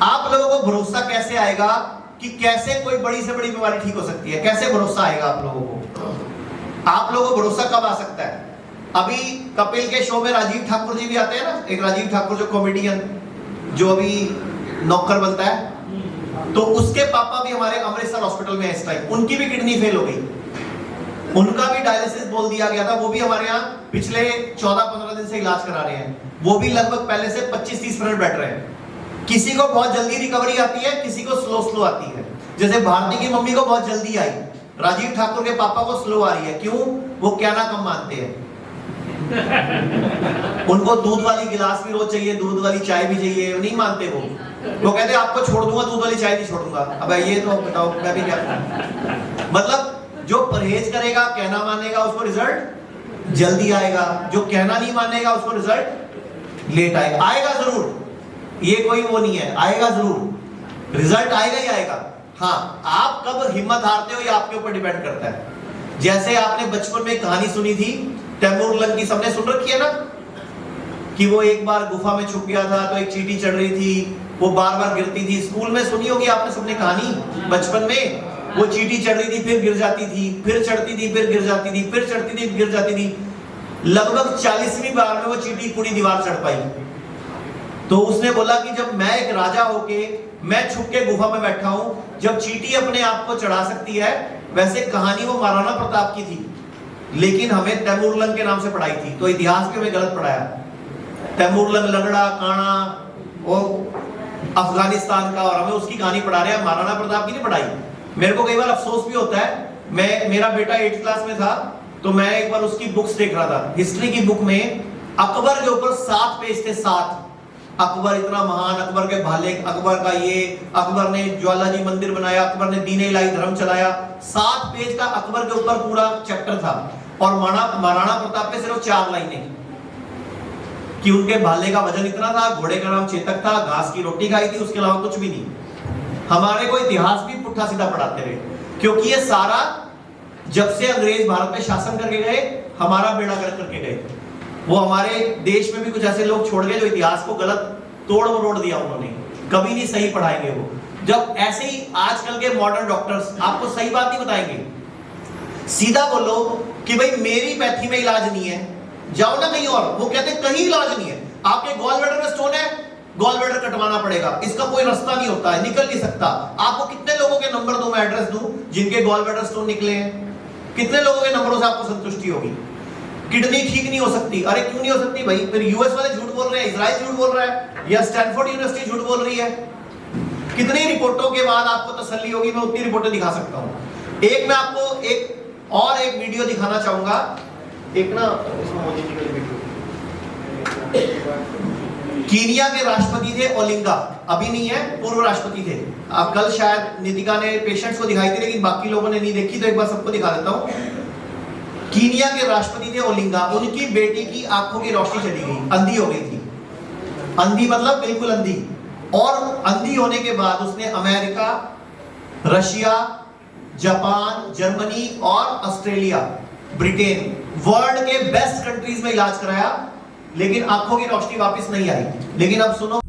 आप लोगों को भरोसा कैसे आएगा कि कैसे कोई बड़ी से बड़ी बीमारी ठीक हो सकती है? कैसे भरोसा आएगा आप लोगों को? आप लोगों को भरोसा कब आ सकता है? अभी कपिल के शो में राजीव ठाकुर जी भी आते हैं ना, एक राजीव ठाकुर जो कॉमेडियन जो अभी नौकर बनता है, तो उसके पापा भी हमारे अमृतसर हॉस्पिटल में है इस टाइम। उनकी भी किडनी फेल हो गई, उनका भी डायलिसिस बोल दिया गया था। वो भी हमारे यहाँ पिछले 14-15 दिन से इलाज करा रहे हैं। वो भी लगभग पहले से 25-30 मिनट बैठ रहे हैं। किसी को बहुत जल्दी रिकवरी आती है, किसी को स्लो स्लो आती है। जैसे भारती की मम्मी को बहुत जल्दी आई, राजीव ठाकुर के पापा को स्लो आ रही है। क्यों? वो क्या ना कम मानते हैं। उनको दूध वाली गिलास भी रोज चाहिए, दूध वाली चाय भी चाहिए, नहीं मानते वो कहते आपको छोड़ दूंगा, दूध वाली चाय नहीं छोड़ूंगा। अब ये तो बताओ मैं भी क्या करूं? मतलब जो परहेज करेगा, कहना मानेगा, उसको रिजल्ट जल्दी आएगा। जो कहना नहीं मानेगा उसको रिजल्ट लेट आएगा। आएगा जरूर, ये कोई वो नहीं है, आएगा जरूर, रिजल्ट आएगा ही आएगा। हाँ, आप कब हिम्मत हारते हो ये आपके ऊपर डिपेंड करता है। जैसे आपने बचपन में कहानी सुनी थी तैमूर लंग की, सबने सुन रखी है ना, कि वो एक बार गुफा में छुप गया था तो एक चींटी चढ़ रही थी, वो बार बार गिरती थी। स्कूल में सुनी होगी आपने सबने कहानी बचपन में। वो चींटी चढ़ रही थी, फिर गिर जाती थी, फिर चढ़ती थी, फिर गिर जाती थी, फिर चढ़ती थी, गिर जाती थी। लगभग 40वीं बार में वो चींटी पूरी दीवार चढ़ पाई। तो उसने बोला कि जब मैं एक राजा होके मैं छुप के गुफा में बैठा हूं, जब चींटी अपने आप को चढ़ा सकती है, वैसे कहानी वो महाराणा प्रताप की थी, लेकिन हमें तैमूर लंग के नाम से पढ़ाई थी, तो इतिहास में हमें गलत पढ़ाया। तैमूर लंग लगड़ा काना वो अफगानिस्तान का, और हमें उसकी कहानी पढ़ा रहे हैं, महाराणा प्रताप की नहीं पढ़ाई। मेरे को कई बार अफसोस भी होता है। मेरा बेटा 8th क्लास में था, तो मैं एक बार उसकी बुक्स देख रहा था, हिस्ट्री की बुक में अकबर के ऊपर 7 पेज थे, 7। अकबर इतना महान, अकबर के भाले, अकबर का ये, अकबर ने ज्वालाजी मंदिर बनाया, अकबर ने दीन इलाही धर्म चलाया। 7 पेज का अकबर के ऊपर पूरा चैप्टर था, और महाराणा प्रताप पे सिर्फ 4 लाइनें कि उनके भाले का वजन इतना था, घोड़े का नाम चेतक था, घास की रोटी खाई थी, उसके अलावा कुछ भी नहीं। हमारे को इतिहास भी पुट्ठा सीधा पढ़ाते रहे, क्योंकि ये सारा जब से अंग्रेज भारत में शासन करके गए, हमारा बेड़ा गर्क करके गए। वो हमारे देश में भी कुछ ऐसे लोग छोड़ गए जो इतिहास को गलत तोड़ मरोड़ दिया उन्होंने, कभी नहीं सही पढ़ाएंगे वो। जब ऐसे ही आजकल के मॉडर्न डॉक्टर्स आपको सही बात नहीं बताएंगे, सीधा बोलो कि भाई मेरी पैथी में इलाज नहीं है, जाओ ना कहीं और। वो कहते कहीं इलाज नहीं है, आपके गॉल ब्लैडर में स्टोन है, गॉल ब्लैडर कटवाना पड़ेगा, इसका कोई रास्ता नहीं होता है, निकल नहीं सकता। आपको कितने लोगों के नंबर दूं, मैं एड्रेस दूं जिनके गॉल ब्लैडर स्टोन निकले हैं? कितने लोगों के नंबरों से आपको संतुष्टि होगी? किडनी ठीक नहीं हो सकती। अरे क्यों नहीं हो सकती भाई? फिर यूएस वाले झूठ बोल रहे हैं, इजराइल झूठ बोल रहा है, या स्टैनफोर्ड यूनिवर्सिटी झूठ बोल रही है? कितनी रिपोर्टों के बाद आपको तसल्ली होगी? मैं उतनी रिपोर्टें दिखा सकता हूं। एक मैं आपको एक वीडियो दिखाना चाहूंगा, एक ना कीनिया के राष्ट्रपति थे ओलिंगा, अभी नहीं है, पूर्व राष्ट्रपति थे। आप कल शायद नितिका ने पेशेंट्स को दिखाई थी, लेकिन बाकी लोगों ने नहीं देखी, तो एक बार सबको दिखा देता हूं। कीनिया के राष्ट्रपति थे ओलिंगा, उनकी बेटी की आंखों की रोशनी चली गई, अंधी हो गई थी। अंधी मतलब बिल्कुल अंधी। और अंधी होने के बाद उसने अमेरिका, रशिया, जापान, जर्मनी और ऑस्ट्रेलिया, ब्रिटेन, वर्ल्ड के बेस्ट कंट्रीज में इलाज कराया, लेकिन आंखों की रोशनी वापस नहीं आई। लेकिन अब सुनो